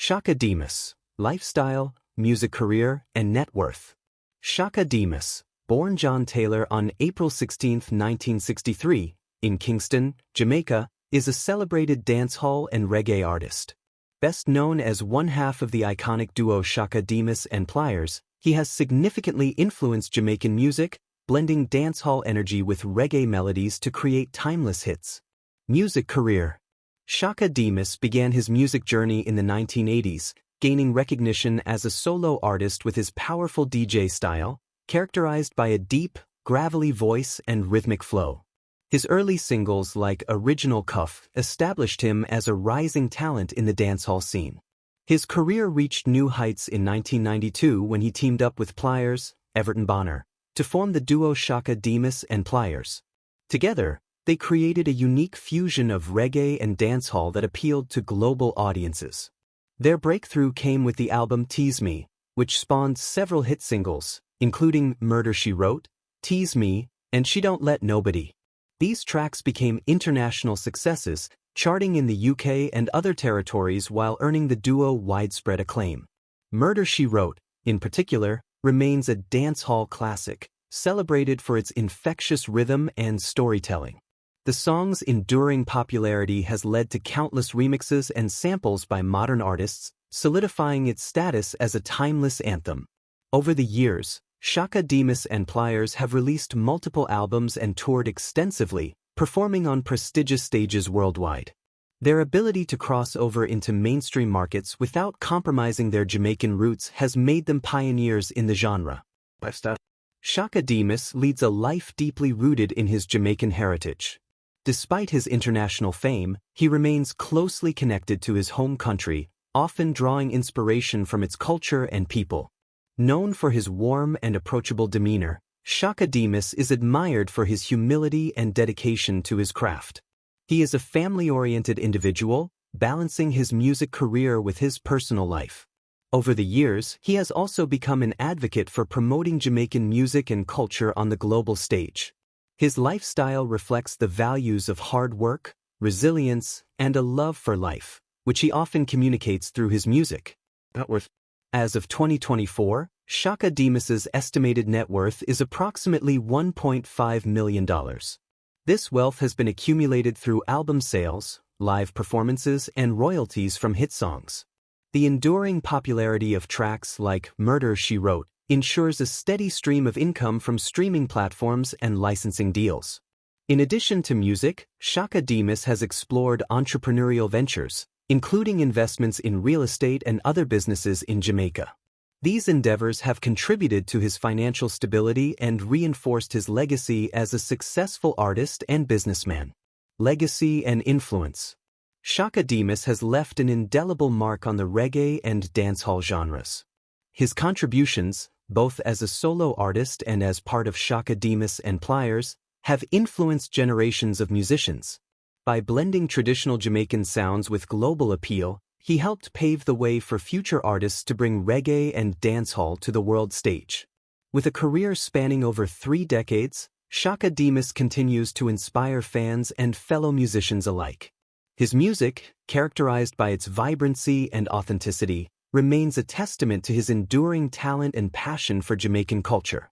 Chaka Demus, lifestyle, music career, and net worth. Chaka Demus, born John Taylor on April 16, 1963, in Kingston, Jamaica, is a celebrated dancehall and reggae artist. Best known as one half of the iconic duo Chaka Demus Pliers, he has significantly influenced Jamaican music, blending dancehall energy with reggae melodies to create timeless hits. Music career. Chaka Demus began his music journey in the 1980s, gaining recognition as a solo artist with his powerful DJ style, characterized by a deep, gravelly voice and rhythmic flow. His early singles like Original Kuff established him as a rising talent in the dancehall scene. His career reached new heights in 1992 when he teamed up with Pliers, Everton Bonner, to form the duo Chaka Demus Pliers. Together, they created a unique fusion of reggae and dancehall that appealed to global audiences. Their breakthrough came with the album Tease Me, which spawned several hit singles, including Murder She Wrote, Tease Me, and She Don't Let Nobody. These tracks became international successes, charting in the UK and other territories while earning the duo widespread acclaim. Murder She Wrote, in particular, remains a dancehall classic, celebrated for its infectious rhythm and storytelling. The song's enduring popularity has led to countless remixes and samples by modern artists, solidifying its status as a timeless anthem. Over the years, Chaka Demus Pliers have released multiple albums and toured extensively, performing on prestigious stages worldwide. Their ability to cross over into mainstream markets without compromising their Jamaican roots has made them pioneers in the genre. Chaka Demus leads a life deeply rooted in his Jamaican heritage. Despite his international fame, he remains closely connected to his home country, often drawing inspiration from its culture and people. Known for his warm and approachable demeanor, Chaka Demus is admired for his humility and dedication to his craft. He is a family-oriented individual, balancing his music career with his personal life. Over the years, he has also become an advocate for promoting Jamaican music and culture on the global stage. His lifestyle reflects the values of hard work, resilience, and a love for life, which he often communicates through his music. Networth. As of 2024, Chaka Demus's estimated net worth is approximately $1.5 million. This wealth has been accumulated through album sales, live performances, and royalties from hit songs. The enduring popularity of tracks like Murder She Wrote ensures a steady stream of income from streaming platforms and licensing deals. In addition to music, Chaka Demus has explored entrepreneurial ventures, including investments in real estate and other businesses in Jamaica. These endeavors have contributed to his financial stability and reinforced his legacy as a successful artist and businessman. Legacy and influence. Chaka Demus has left an indelible mark on the reggae and dancehall genres. His contributions, both as a solo artist and as part of Chaka Demus Pliers, have influenced generations of musicians. By blending traditional Jamaican sounds with global appeal, he helped pave the way for future artists to bring reggae and dancehall to the world stage. With a career spanning over 3 decades, Chaka Demus continues to inspire fans and fellow musicians alike. His music, characterized by its vibrancy and authenticity, remains a testament to his enduring talent and passion for Jamaican culture.